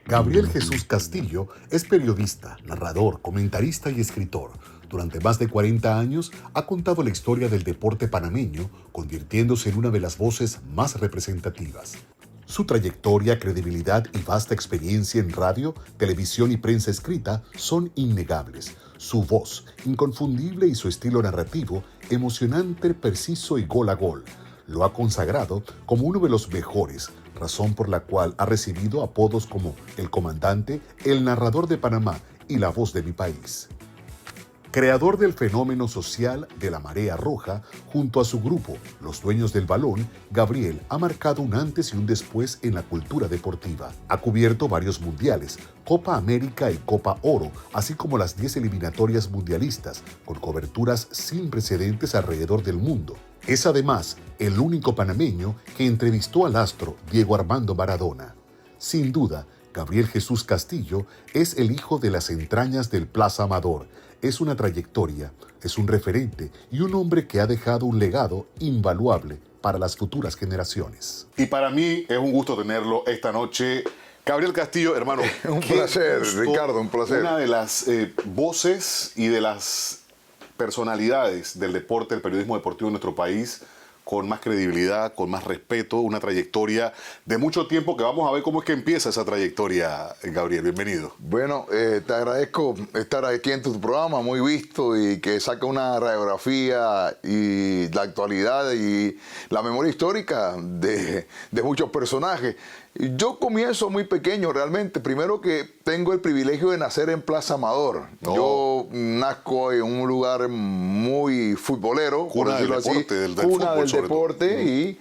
Gabriel Jesús Castillo es periodista, narrador, comentarista y escritor. Durante más de 40 años ha contado la historia del deporte panameño, convirtiéndose en una de las voces más representativas. Su trayectoria, credibilidad y vasta experiencia en radio, televisión y prensa escrita son innegables. Su voz, inconfundible, y su estilo narrativo, emocionante, preciso y gol a gol, lo ha consagrado como uno de los mejores, razón por la cual ha recibido apodos como el comandante, el narrador de Panamá y la voz de mi país. Creador del fenómeno social de la marea roja, junto a su grupo, Los Dueños del Balón, Gabriel ha marcado un antes y un después en la cultura deportiva. Ha cubierto varios mundiales, Copa América y Copa Oro, así como las 10 eliminatorias mundialistas, con coberturas sin precedentes alrededor del mundo. Es además el único panameño que entrevistó al astro Diego Armando Maradona. Sin duda, Gabriel Jesús Castillo es el hijo de las entrañas del Plaza Amador. Es una trayectoria, es un referente y un hombre que ha dejado un legado invaluable para las futuras generaciones. Y para mí es un gusto tenerlo esta noche. Gabriel Castillo, hermano. Un placer, Ricardo, un placer. Una de las voces y de las personalidades del deporte, del periodismo deportivo en nuestro país, con más credibilidad, con más respeto, una trayectoria de mucho tiempo que vamos a ver cómo es que empieza esa trayectoria, Gabriel. Bienvenido. Bueno, te agradezco estar aquí en tu programa, muy visto, y que saca una radiografía y la actualidad y la memoria histórica de muchos personajes. Yo comienzo muy pequeño realmente. Primero que tengo el privilegio de nacer en Plaza Amador. Oh. Yo nazco en un lugar muy futbolero, cuna por decirlo del deporte, así. Del cuna fútbol, del deporte y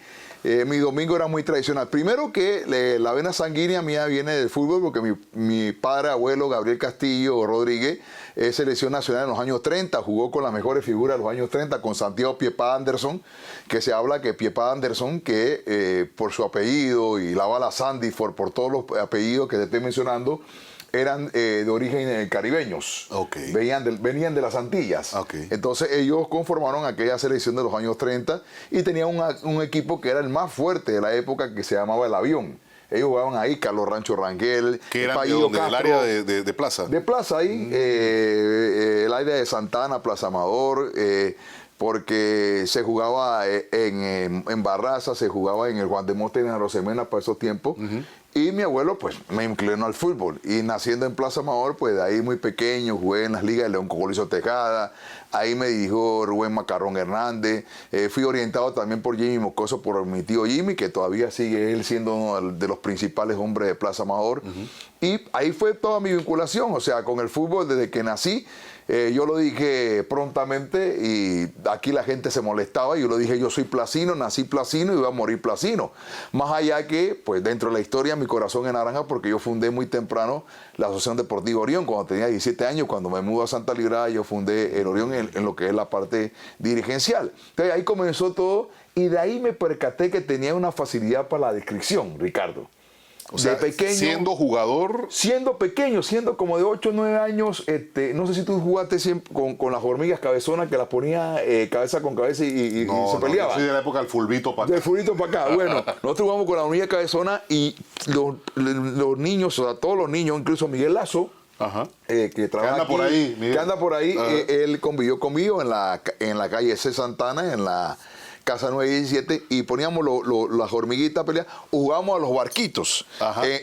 mi domingo era muy tradicional. Primero que la vena sanguínea mía viene del fútbol porque mi padre, abuelo, Gabriel Castillo Rodríguez, es selección nacional en los años 30, jugó con las mejores figuras de los años 30, con Santiago Piepá Anderson, que se habla que Piepá Anderson, que por su apellido y la bala Sandiford, por todos los apellidos que te estoy mencionando, eran de origen caribeños, okay. venían de las Antillas. Okay. Entonces ellos conformaron aquella selección de los años 30 y tenían un equipo que era el más fuerte de la época, que se llamaba el Avión. Ellos jugaban ahí, Carlos Rancho Rangel, que era del área de Plaza. De Plaza ahí, el área de Santana, Plaza Amador, porque se jugaba en Barraza, se jugaba en el Juan de Monte en Arosemena para esos tiempos. Y mi abuelo, pues, me inclinó al fútbol. Y naciendo en Plaza Amador, pues, de ahí muy pequeño, jugué en las ligas de León Cocolizo Tejada. Ahí me dirigió Rubén Macarrón Hernández. Fui orientado también por Jimmy Moscoso, por mi tío Jimmy, que todavía sigue él siendo uno de los principales hombres de Plaza Amador. Y ahí fue toda mi vinculación, o sea, con el fútbol desde que nací. Yo lo dije prontamente y aquí la gente se molestaba. Yo lo dije, yo soy placino, nací placino y voy a morir placino. Más allá que, pues dentro de la historia, mi corazón es naranja porque yo fundé muy temprano la Asociación Deportiva Orión. Cuando tenía 17 años, cuando me mudé a Santa Librada, yo fundé el Orión en lo que es la parte dirigencial. Entonces ahí comenzó todo y de ahí me percaté que tenía una facilidad para la descripción, Ricardo. O sea, de pequeño, siendo jugador. Siendo pequeño, siendo como de 8 o 9 años, no sé si tú jugaste siempre con las hormigas cabezonas que las ponía cabeza con cabeza y se peleaban. Yo soy de la época del fulbito para acá. Del fulbito para acá. Bueno, nosotros jugamos con la hormiga cabezona y los niños, o sea, todos los niños, incluso Miguel Lazo, que trabaja anda aquí, por ahí, que anda por ahí, él convivió conmigo en la calle C. Santana, en la Casa 917, y poníamos las hormiguitas a pelear, jugábamos a los barquitos.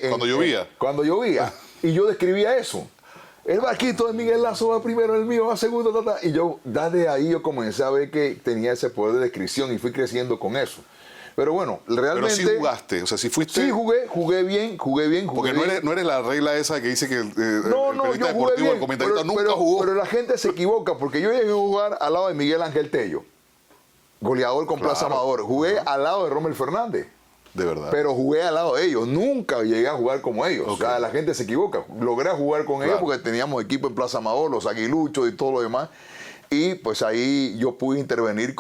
Cuando llovía. Cuando llovía. Y yo describía eso. El barquito de Miguel Lazo va primero, el mío va segundo, y yo, desde ahí yo comencé a ver que tenía ese poder de descripción y fui creciendo con eso. Pero bueno, realmente... Pero sí jugaste, o sea, si fuiste... Sí, jugué bien. Porque no eres la regla esa que dice que el periodista deportivo, el comentarista nunca jugó. Pero la gente se equivoca, porque yo llegué a jugar al lado de Miguel Ángel Tello, goleador con Plaza Amador. Jugué al lado de Rommel Fernández. De verdad. Pero jugué al lado de ellos. Nunca llegué a jugar como ellos. O sea, la gente se equivoca. Logré jugar con ellos porque teníamos equipo en Plaza Amador, los aguiluchos y todo lo demás. Y pues ahí yo pude intervenir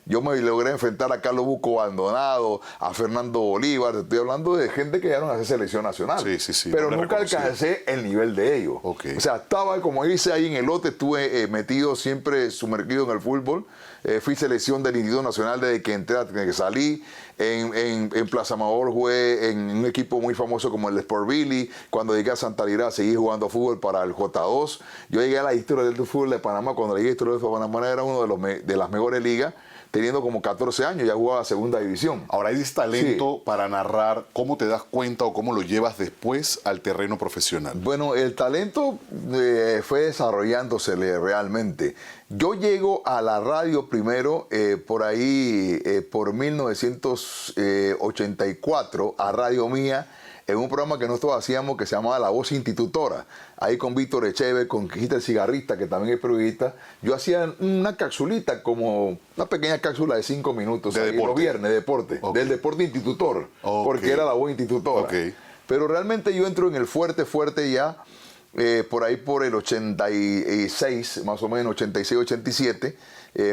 yo me logré enfrentar a Carlos Buco Abandonado, a Fernando Bolívar. Estoy hablando de gente que llegaron a hacer selección nacional. Sí, pero nunca alcancé el nivel de ellos. O sea, estaba, como dice ahí en el lote, estuve metido, siempre sumergido en el fútbol. fui selección del Instituto Nacional desde que entré, desde que salí. En Plaza Amador jugué en un equipo muy famoso como el Sport Billy. Cuando llegué a Santa Lira seguí jugando fútbol para el J2. Yo llegué a la historia del fútbol de Panamá. Cuando llegué a la historia del fútbol de Panamá era uno de las mejores ligas. Teniendo como 14 años, ya jugaba segunda división. Ahora, ¿hay talento para narrar? ¿Cómo te das cuenta o cómo lo llevas después al terreno profesional? Bueno, el talento fue desarrollándosele realmente. Yo llego a la radio primero, por ahí, por 1984, a Radio Mía, en un programa que nosotros hacíamos que se llamaba La Voz Institutora. Ahí con Víctor Echeve, con Quijita el Cigarrista, que también es periodista. Yo hacía una capsulita, como una pequeña cápsula de 5 minutos. De ahí, deporte. los viernes, deporte. Okay. Del deporte institutor. Okay. Porque era La Voz Institutora. Okay. Pero realmente yo entro en el fuerte ya, por ahí por el 86, más o menos, 86, 87,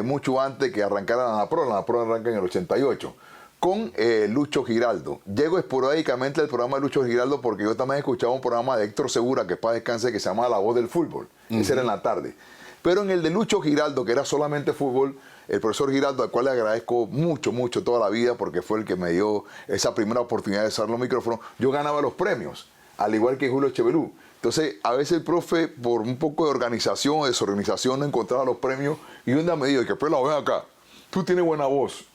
mucho antes que arrancara la NAPRO. La NAPRO arranca en el 88. Con Lucho Giraldo. Llego esporádicamente al programa de Lucho Giraldo porque yo también escuchaba un programa de Héctor Segura, que paz descanse, que se llama La Voz del Fútbol. Ese era en la tarde. Pero en el de Lucho Giraldo, que era solamente fútbol, el profesor Giraldo, al cual le agradezco mucho, mucho toda la vida, porque fue el que me dio esa primera oportunidad de usar los micrófonos, yo ganaba los premios, al igual que Julio Echeverú. Entonces, a veces el profe, por un poco de organización o desorganización, no encontraba los premios, y un día me dijo, que Pelao, ven acá, tú tienes buena voz,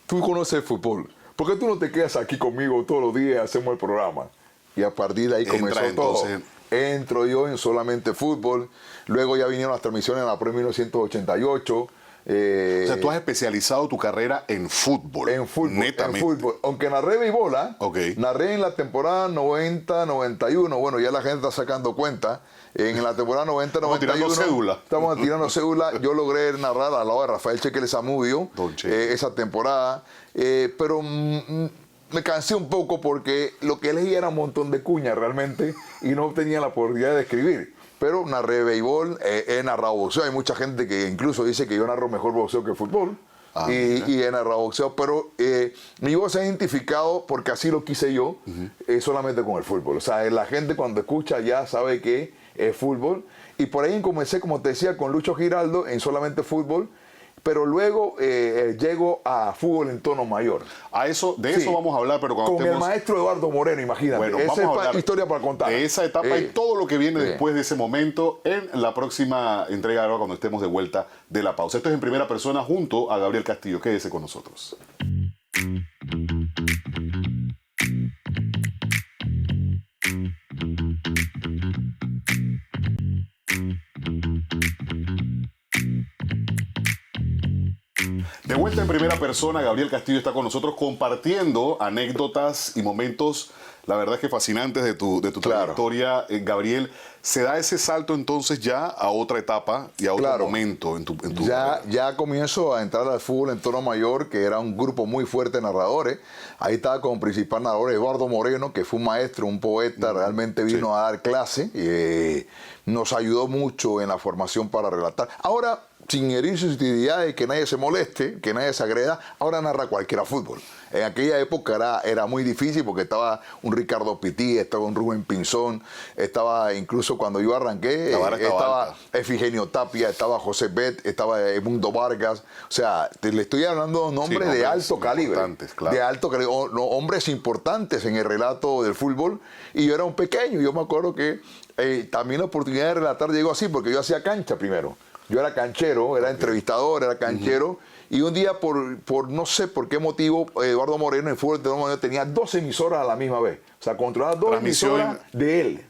tú conoces el fútbol, ¿por qué tú no te quedas aquí conmigo todos los días y hacemos el programa? Y a partir de ahí comenzó todo. Entro yo en solamente fútbol, luego ya vinieron las transmisiones en la Pro 1988. O sea, tú has especializado tu carrera en fútbol. En fútbol, netamente. en fútbol. Aunque narré béisbol, Okay. narré en la temporada 90-91, bueno, ya la gente está sacando cuenta. En la temporada 90-91 estamos tirando cédula. Yo logré narrar al lado de Rafael Cheque Zamudio esa temporada, pero me cansé un poco porque lo que leía era un montón de cuñas realmente y no tenía la oportunidad de escribir. Pero narré béisbol, he narrado boxeo. Hay mucha gente que incluso dice que yo narro mejor boxeo que fútbol. Y he narrado boxeo, pero mi voz se ha identificado porque así lo quise yo, solamente con el fútbol. O sea, la gente cuando escucha ya sabe que es fútbol. Y por ahí comencé, como te decía, con Lucho Giraldo en solamente fútbol. Pero luego llego a fútbol en tono mayor. De eso vamos a hablar, pero cuando con el maestro Eduardo Moreno, imagínate. Bueno, esa vamos a hablar historia para contar. De esa etapa y todo lo que viene después de ese momento en la próxima entrega, ahora cuando estemos de vuelta de la pausa. Esto es En Primera Persona junto a Gabriel Castillo. Quédese con nosotros. De vuelta en Primera Persona, Gabriel Castillo está con nosotros compartiendo anécdotas y momentos, la verdad es que fascinantes de tu trayectoria. Gabriel, ¿se da ese salto entonces ya a otra etapa y a otro momento en tu ya comienzo a entrar al fútbol en tono mayor, que era un grupo muy fuerte de narradores. Ahí estaba como principal narrador Eduardo Moreno, que fue un maestro, un poeta, realmente vino a dar clase y nos ayudó mucho en la formación para relatar. Ahora, sin herir susceptibilidades, que nadie se moleste, que nadie se agreda, ahora narra cualquiera fútbol. En aquella época era muy difícil porque estaba un Ricardo Pití, estaba un Rubén Pinzón, estaba incluso cuando yo arranqué, estaba Efigenio Tapia, estaba José Bet, estaba Edmundo Vargas. O sea, le estoy hablando de nombres de alto calibre. Claro. De alto calibre, hombres importantes en el relato del fútbol. Y yo era un pequeño, yo me acuerdo que también la oportunidad de relatar llegó así, porque yo hacía cancha primero. Yo era canchero, era entrevistador, era canchero. Y un día, por no sé por qué motivo, Eduardo Moreno en Fútbol de Moreno tenía 2 emisoras a la misma vez. O sea, controlaba 2 emisoras de él.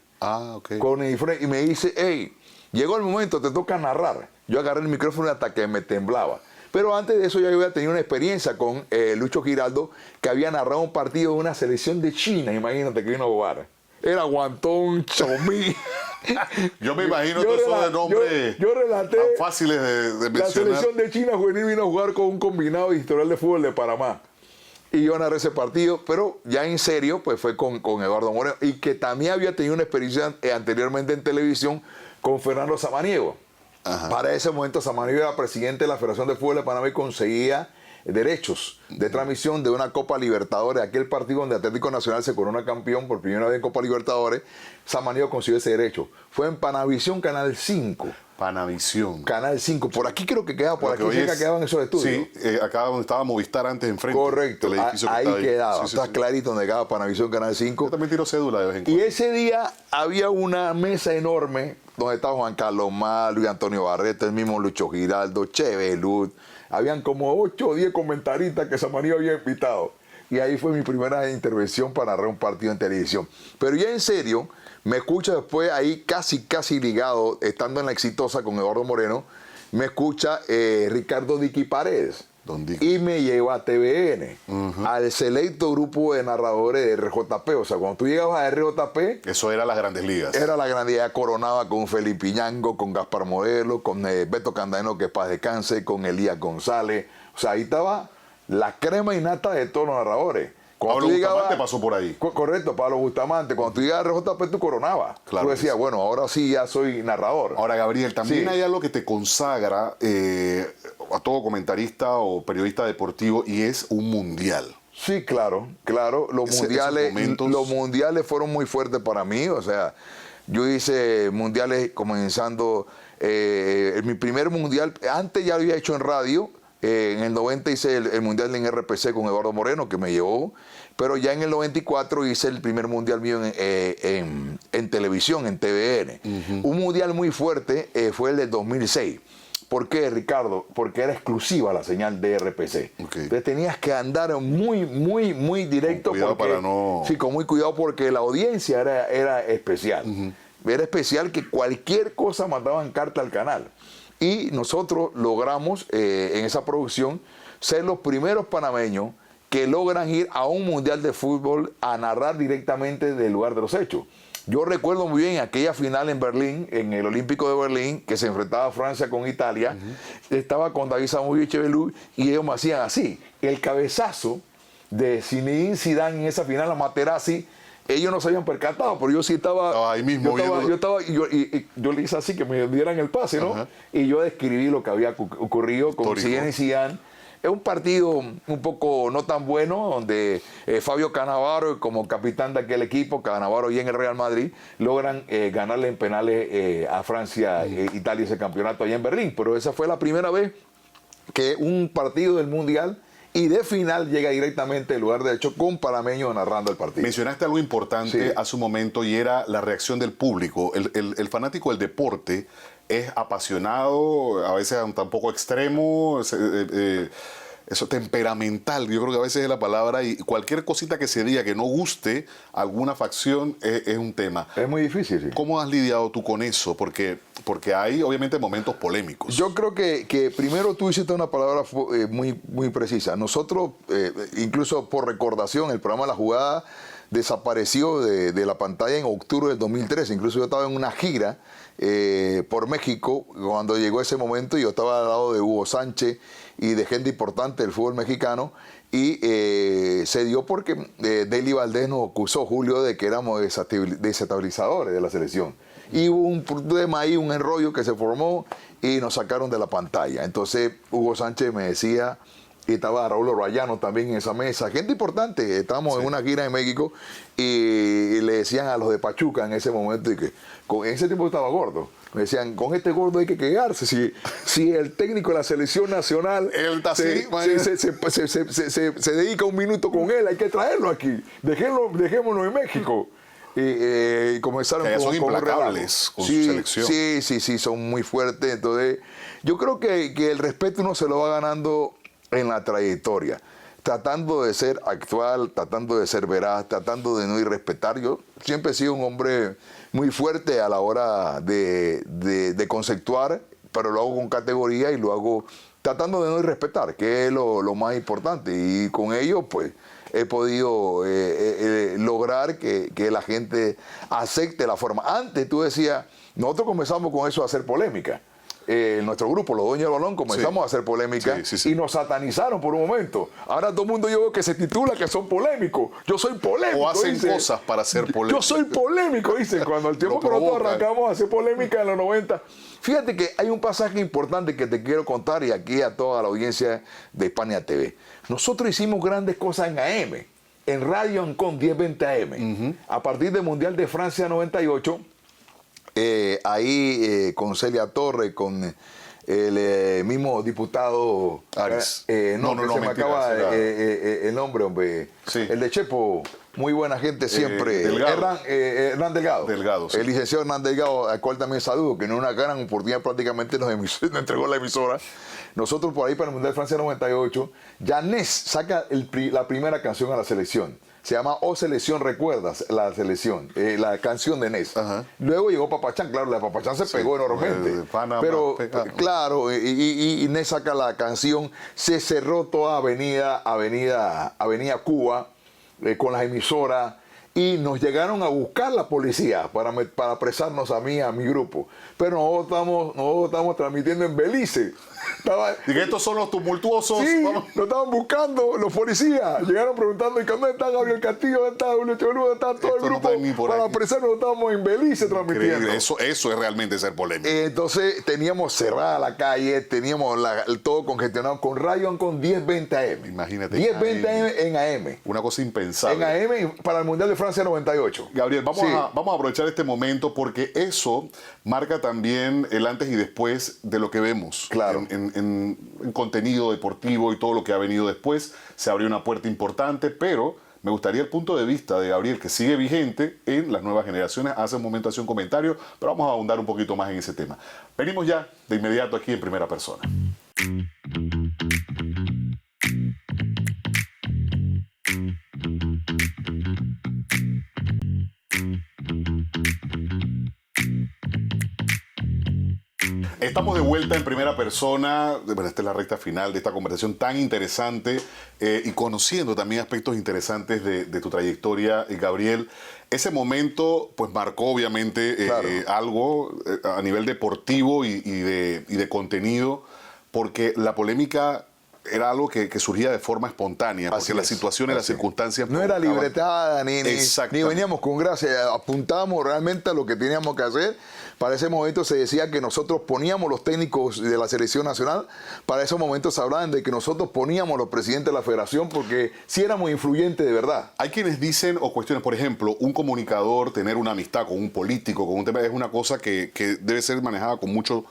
Y me dice, hey, llegó el momento, te toca narrar. Yo agarré el micrófono hasta que me temblaba. Pero antes de eso ya había tenido una experiencia con Lucho Giraldo, que había narrado un partido de una selección de China. Imagínate que vino a jugar. Era Guantón, Chomí. Yo me imagino todos esos nombres yo relaté tan fáciles de mencionar. La selección de China juvenil vino a jugar con un combinado de historial de fútbol de Panamá. Y yo narré ese partido, pero ya en serio, pues fue con Eduardo Moreno. Y que también había tenido una experiencia anteriormente en televisión con Fernando Samaniego. Para ese momento Samaniego era presidente de la Federación de Fútbol de Panamá y conseguía derechos de transmisión de una Copa Libertadores, aquel partido donde Atlético Nacional se corona campeón por primera vez en Copa Libertadores. Samaniego consiguió ese derecho. Fue en Panavisión Canal 5. Panavisión. Canal 5. Por aquí creo que quedaba, por aquí cerca quedaban esos estudios. Sí, acá donde estaba Movistar antes enfrente. Correcto, el edificio ahí quedaba. Sí, Está clarito donde quedaba Panavisión Canal 5. Yo también tiro cédula de vez en cuando. Y ese día había una mesa enorme donde estaba Juan Carlos Mar, Luis Antonio Barreto, el mismo Lucho Giraldo, Che Belud. Habían como 8 o 10 comentaristas que Samaniego había invitado. Y ahí fue mi primera intervención para narrar un partido en televisión. Pero ya en serio, me escucha después ahí casi ligado, estando en La Exitosa con Eduardo Moreno, me escucha Ricardo Dicky Paredes. Don Dicky. Y me lleva a TVN, al selecto grupo de narradores de RJP. O sea, cuando tú llegabas a RJP... Eso era las Grandes Ligas. Era la grandeza coronada con Felipe Iñango, con Gaspar Modelo, con Beto Candano, que paz descanse, con Elías González. O sea, ahí estaba la crema innata de todos los narradores. Pablo Bustamante pasó por ahí. Correcto, Pablo Bustamante. Cuando tú llegabas a RJP, tú coronabas. Claro, tú decías, bueno, ahora sí ya soy narrador. Ahora, Gabriel, también Sí. hay algo que te consagra a todo comentarista o periodista deportivo, y es un mundial. Sí, claro. Los mundiales fueron muy fuertes para mí. O sea, yo hice mundiales comenzando, mi primer mundial, antes ya lo había hecho en radio. En el 90 hice el mundial en RPC con Eduardo Moreno, que me llevó, pero ya en el 94 hice el primer mundial mío en televisión, en TVN. Un mundial muy fuerte fue el del 2006. ¿Por qué, Ricardo? Porque era exclusiva la señal de RPC. Okay. Entonces tenías que andar muy directo. Con cuidado para no... Sí, con muy cuidado, porque la audiencia era especial. Era especial, que cualquier cosa mandaban carta al canal. Y nosotros logramos en esa producción ser los primeros panameños que logran ir a un mundial de fútbol a narrar directamente del lugar de los hechos. Yo recuerdo muy bien aquella final en Berlín, en el Olímpico de Berlín, que se enfrentaba Francia con Italia. Estaba con David Zamudio y Che Belud, y ellos me hacían así. El cabezazo de Zinedine Zidane en esa final a Materazzi, ellos no se habían percatado, pero yo sí estaba ahí mismo. Yo le hice así, que me dieran el pase, ¿no? Ajá. Y yo describí lo que había ocurrido con Zinedine Zidane. Es un partido un poco no tan bueno, donde Fabio Cannavaro, como capitán de aquel equipo, Cannavaro y en el Real Madrid, logran ganarle en penales a Francia, Italia, ese campeonato allá en Berlín. Pero esa fue la primera vez que un partido del Mundial y de final llega directamente al lugar de hecho con panameños narrando el partido. Mencionaste algo importante Sí. hace un momento, y era la reacción del público. El fanático del deporte es apasionado, a veces un poco extremo, eso temperamental, yo creo que a veces es la palabra, y cualquier cosita que se diga que no guste a alguna facción es un tema. Es muy difícil, sí. ¿Cómo has lidiado tú con eso? Porque hay obviamente momentos polémicos. Yo creo que primero tú hiciste una palabra muy precisa. Nosotros, incluso por recordación, el programa La Jugada desapareció de la pantalla en octubre del 2013. Incluso yo estaba en una gira por México cuando llegó ese momento, y yo estaba al lado de Hugo Sánchez y de gente importante del fútbol mexicano, y se dio porque Deli Valdés nos acusó, Julio, de que éramos desestabilizadores de la selección. Y hubo un problema ahí, un enrollo que se formó, y nos sacaron de la pantalla. Entonces Hugo Sánchez me decía, y estaba Raúl Rayano también en esa mesa, gente importante, estábamos en una gira en México, y le decían a los de Pachuca en ese momento, y que en ese tiempo estaba gordo, me decían, con este gordo hay que quedarse, si el técnico de la selección nacional se dedica un minuto con él, hay que traerlo aquí, dejémoslo en México. Y comenzaron que son implacables con su selección. Sí, son muy fuertes. Entonces, yo creo que el respeto uno se lo va ganando en la trayectoria, tratando de ser actual, tratando de ser veraz, tratando de no irrespetar. Yo siempre he sido un hombre muy fuerte a la hora de conceptuar, pero lo hago con categoría y lo hago tratando de no irrespetar, que es lo más importante. Y con ello, pues, he podido lograr que la gente acepte la forma. Antes tú decías, nosotros comenzamos con eso a hacer polémica. nuestro grupo, los dueños del balón, comenzamos a hacer polémica y nos satanizaron por un momento. Ahora todo el mundo yo veo que se titula que son polémicos. Yo soy polémico. O hacen cosas para ser polémicos. Yo soy polémico, dicen. Cuando el tiempo pronto arrancamos a hacer polémica en los 90. Fíjate que hay un pasaje importante que te quiero contar y aquí a toda la audiencia de Hispania TV. Nosotros hicimos grandes cosas en AM, en Radio Ancon 1020 AM. A partir del Mundial de Francia 98, con Celia Torre, con el mismo diputado Ares. No, se me acaba el nombre, hombre. Sí. El de Chepo, muy buena gente siempre. Hernán Delgado. Delgado, sí. El licenciado Hernán Delgado, al cual también saludo, que en una gran oportunidad prácticamente nos entregó la emisora. Nosotros por ahí para el Mundial de Francia 98, Janés saca la primera canción a la selección. Se llama O Selección Recuerdas, la selección, la canción de Nes. Luego llegó Papachán, claro, la Papachán se pegó enormemente. Pero claro, y Nes saca la canción, se cerró toda Avenida Cuba con las emisoras y nos llegaron a buscar la policía para apresarnos a mí, a mi grupo. Pero nosotros estamos transmitiendo en Belice. Y que estos son los tumultuosos. Sí, nos estaban buscando los policías. Llegaron preguntando, ¿dónde está Gabriel Castillo? ¿Dónde está Julio Chevelu? ¿Dónde está todo el grupo? Para apresarnos, estábamos en Belice transmitiendo. Eso es realmente ser polémico. Entonces teníamos cerrada la calle, teníamos todo congestionado con Radio Ancon 1020 AM. Imagínate. 1020 AM en AM. Una cosa impensable. En AM para el Mundial de Francia 98. Gabriel, vamos a aprovechar este momento porque eso marca también el antes y después de lo que vemos. Claro. En contenido deportivo y todo lo que ha venido después. Se abrió una puerta importante, pero me gustaría el punto de vista de Gabriel, que sigue vigente en las nuevas generaciones. Hace un momento hace un comentario, pero vamos a ahondar un poquito más en ese tema. Venimos ya de inmediato aquí en Primera Persona. Estamos de vuelta en Primera Persona. Bueno, esta es la recta final de esta conversación tan interesante y conociendo también aspectos interesantes de tu trayectoria, Gabriel. Ese momento pues marcó obviamente algo a nivel deportivo y de contenido, porque la polémica era algo que surgía de forma espontánea, porque las situaciones, las circunstancias... No era libretada, ni veníamos con gracia, apuntábamos realmente a lo que teníamos que hacer. Para ese momento se decía que nosotros poníamos los técnicos de la selección nacional, para esos momentos hablaban de que nosotros poníamos los presidentes de la federación, porque sí éramos influyentes de verdad. Hay quienes dicen o cuestionan, por ejemplo, un comunicador, tener una amistad con un político, con un tema, es una cosa que debe ser manejada con mucho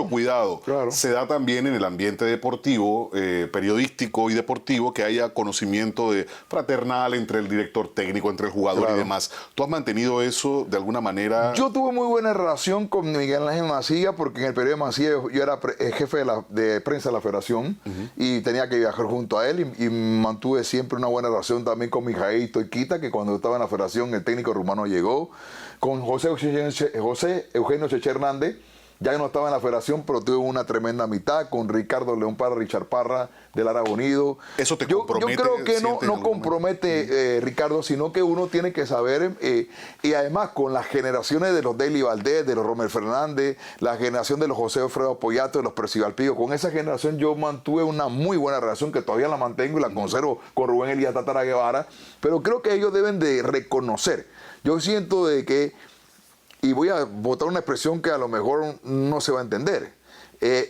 cuidado. Claro. Se da también en el ambiente deportivo, periodístico y deportivo, que haya conocimiento fraternal entre el director técnico, entre el jugador y demás. ¿Tú has mantenido eso de alguna manera? Yo tuve muy buena relación con Miguel Ángel Macía, porque en el periodo de Macía yo era jefe de prensa de la federación y tenía que viajar junto a él y mantuve siempre una buena relación también con Mijaíto Iquita, que cuando estaba en la federación el técnico rumano llegó, con José Eugenio Cheche Hernández. Ya no estaba en la federación, pero tuve una tremenda amistad con Ricardo León Parra, Richard Parra, del Árabe Unido. ¿Eso te compromete? Yo creo que no compromete, Ricardo, sino que uno tiene que saber, y además con las generaciones de los Deli Valdés, de los Rommel Fernández, la generación de los José Alfredo Poyato, de los Percival Pillo, con esa generación yo mantuve una muy buena relación, que todavía la mantengo y la conservo con Rubén Elías Tatara Guevara, pero creo que ellos deben de reconocer. Yo siento de que, y voy a botar una expresión que a lo mejor no se va a entender.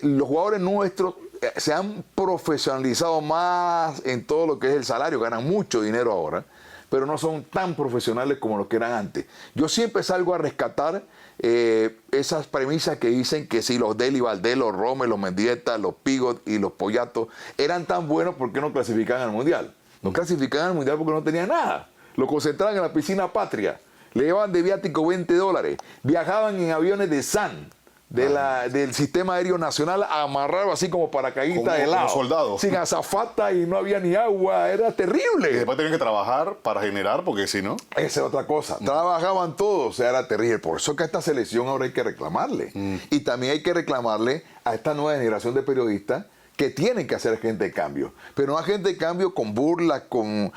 Los jugadores nuestros se han profesionalizado más en todo lo que es el salario, ganan mucho dinero ahora, pero no son tan profesionales como los que eran antes. Yo siempre salgo a rescatar esas premisas que dicen que si los Deli Valdés, los Rommel, los Mendieta, los Pigot y los Poyato eran tan buenos, ¿por qué no clasificaban al Mundial? No clasificaban al Mundial porque no tenían nada. Lo concentraban en la piscina Patria. Le llevaban de viático $20. Viajaban en aviones de SAN, del Sistema Aéreo Nacional, amarrado así como paracaidista de lado. Como soldados. Sin azafata y no había ni agua. Era terrible. Y después tenían que trabajar para generar, porque si no... Esa es otra cosa. Trabajaban todos, o sea, era terrible. Por eso que a esta selección ahora hay que reclamarle. Y también hay que reclamarle a esta nueva generación de periodistas que tienen que hacer agente de cambio. Pero no agente de cambio con burlas, con...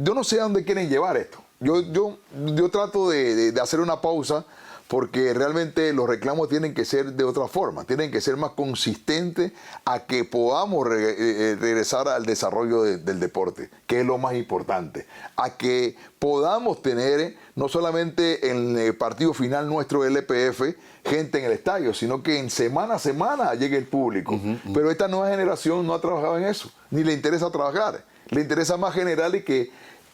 Yo no sé a dónde quieren llevar esto. Yo trato de hacer una pausa porque realmente los reclamos tienen que ser de otra forma, tienen que ser más consistentes a que podamos regresar al desarrollo del deporte, que es lo más importante, a que podamos tener no solamente en el partido final nuestro del LPF gente en el estadio, sino que en semana a semana llegue el público. Pero esta nueva generación no ha trabajado en eso, ni le interesa trabajar, le interesa más general y que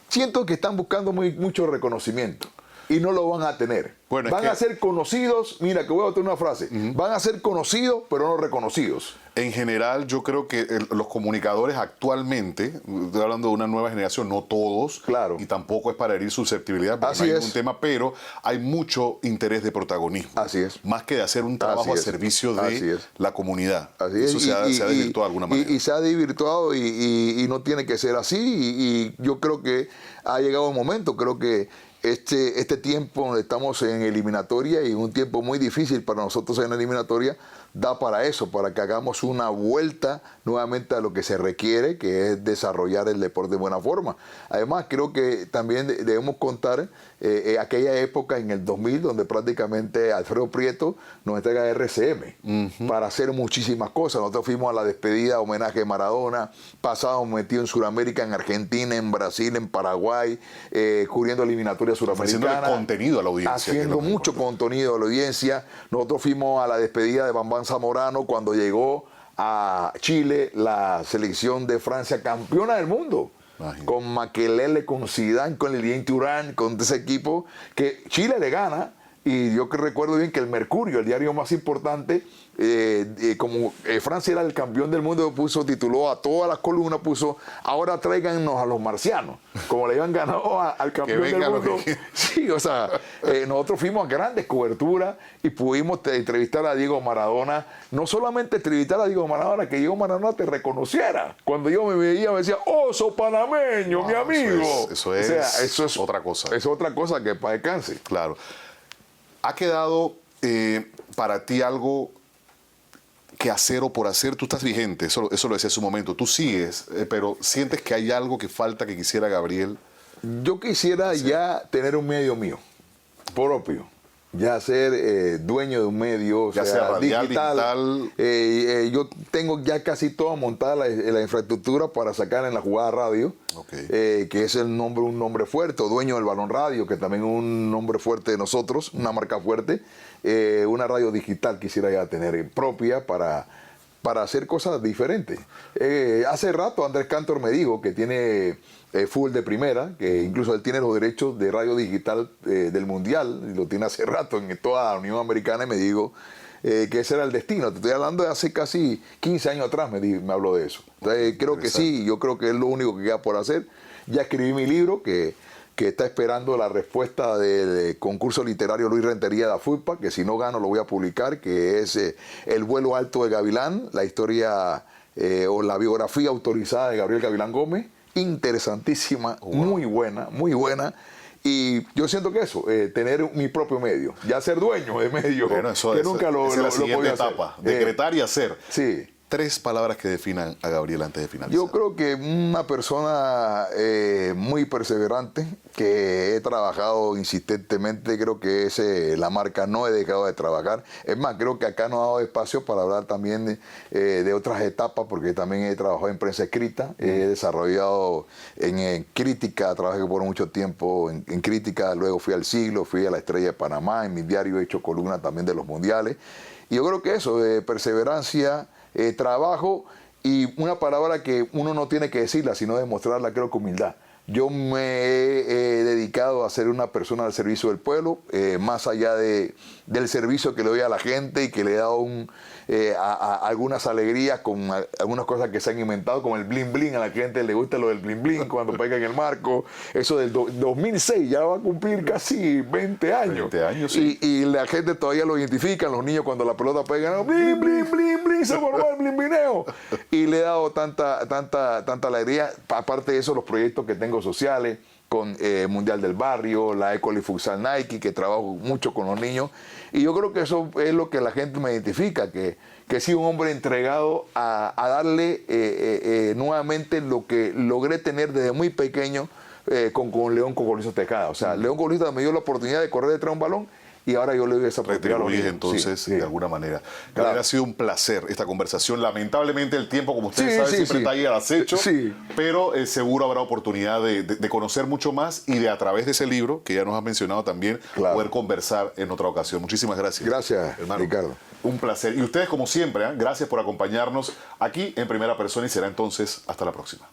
siento que están buscando mucho reconocimiento. Y no lo van a tener. Bueno, van a ser conocidos, mira que voy a tener una frase, van a ser conocidos pero no reconocidos. En general yo creo que los comunicadores actualmente, estoy hablando de una nueva generación, no todos, claro, y tampoco es para herir susceptibilidad, porque no hay ningún tema, pero hay mucho interés de protagonismo. Así es. Más que de hacer un trabajo a servicio de la comunidad. Así es. Eso se ha desvirtuado de alguna manera. Y se ha desvirtuado y no tiene que ser así, y yo creo que ha llegado un momento, creo que este tiempo donde estamos en eliminatoria y un tiempo muy difícil para nosotros en la eliminatoria, da para eso, para que hagamos una vuelta nuevamente a lo que se requiere, que es desarrollar el deporte de buena forma. Además, creo que también debemos contar aquella época en el 2000, donde prácticamente Alfredo Prieto nos entrega RCM para hacer muchísimas cosas. Nosotros fuimos a la despedida, homenaje a Maradona, pasábamos metidos en Sudamérica, en Argentina, en Brasil, en Paraguay, cubriendo eliminatorias suramericanas. Haciendo contenido a la audiencia. Haciendo mucho contenido a la audiencia. Nosotros fuimos a la despedida de Bambán Zamorano cuando llegó a Chile la selección de Francia campeona del mundo. Imagínate. Con Makelele, con Zidane, con Lilian Thuram, con ese equipo que Chile le gana. Y yo que recuerdo bien que el Mercurio, el diario más importante, como Francia era el campeón del mundo, tituló a todas las columnas, puso, ahora tráiganos a los marcianos, como le habían ganado al campeón del mundo. Sí, o sea, nosotros fuimos a grandes coberturas y pudimos entrevistar a Diego Maradona, no solamente entrevistar a Diego Maradona, que Diego Maradona te reconociera. Cuando yo me veía, me decía, oso panameño, mi amigo. Eso es otra cosa. Es otra cosa que para descanse. Claro. ¿Ha quedado para ti algo que hacer o por hacer? Tú estás vigente, eso lo decía hace un momento, tú sigues, pero ¿sientes que hay algo que falta que quisiera Gabriel? Yo quisiera ya tener un medio mío, propio, ya ser dueño de un medio, ya sea radial, digital. Yo tengo ya casi toda montada la infraestructura para sacar en la jugada radio, que es un nombre fuerte, o dueño del Balón Radio, que también es un nombre fuerte de nosotros, una marca fuerte. Una radio digital quisiera ya tener propia para hacer cosas diferentes. Hace rato Andrés Cantor me dijo que tiene fútbol de primera, que incluso él tiene los derechos de radio digital del Mundial, y lo tiene hace rato en toda la Unión Americana, y me dijo que ese era el destino. Te estoy hablando de hace casi 15 años atrás, me habló de eso. Entonces, creo que sí, yo creo que es lo único que queda por hacer. Ya escribí mi libro, que está esperando la respuesta del concurso literario Luis Rentería de AFUIPA, que si no gano lo voy a publicar, que es El vuelo alto de Gavilán, la historia o la biografía autorizada de Gabriel Gavilán Gómez, interesantísima, muy buena, y yo siento que eso, tener mi propio medio, ya ser dueño de medio, bueno, que nunca lo es la siguiente etapa, decretar y hacer. Sí. 3 palabras que definan a Gabriel antes de finalizar. Yo creo que una persona muy perseverante, que he trabajado insistentemente, creo que es la marca, no he dejado de trabajar. Es más, creo que acá nos ha dado espacio para hablar también de otras etapas, porque también he trabajado en prensa escrita, he desarrollado en crítica, trabajé por mucho tiempo en crítica, luego fui al Siglo, fui a La Estrella de Panamá, en mi diario he hecho columna también de los mundiales. Y yo creo que eso, perseverancia, trabajo, y una palabra que uno no tiene que decirla, sino demostrarla, creo que humildad. Yo me he dedicado a ser una persona al servicio del pueblo, más allá del servicio que le doy a la gente, y que le he dado algunas alegrías con algunas cosas que se han inventado, como el bling bling. A la gente le gusta lo del bling bling cuando pega en el marco. Eso del 2006 ya va a cumplir casi 20 años. 20 años, sí. Y la gente todavía lo identifica, los niños cuando la pelota pega, bling bling bling bling, se formó el bling blineo. Y le he dado tanta alegría. Aparte de eso, los proyectos que tengo sociales, con Mundial del Barrio, la Ecoli Futsal Nike, que trabajo mucho con los niños, y yo creo que eso es lo que la gente me identifica, que he sido un hombre entregado a darle nuevamente lo que logré tener desde muy pequeño con León Cocolizo Tejada. O sea, León Cocolizo me dio la oportunidad de correr detrás de un balón y ahora yo le doy esa oportunidad a los Retribuís niños. entonces Sí, de sí. alguna manera. Claro. Gabriel, ha sido un placer esta conversación. Lamentablemente el tiempo, como ustedes Sí, saben, sí, siempre sí. está ahí al acecho, Sí. pero seguro habrá oportunidad de conocer mucho más y de a través de ese libro, que ya nos has mencionado también, Claro. poder conversar en otra ocasión. Muchísimas gracias. Gracias, hermano. Ricardo. Un placer. Y ustedes, como siempre, gracias por acompañarnos aquí en Primera Persona y será entonces hasta la próxima.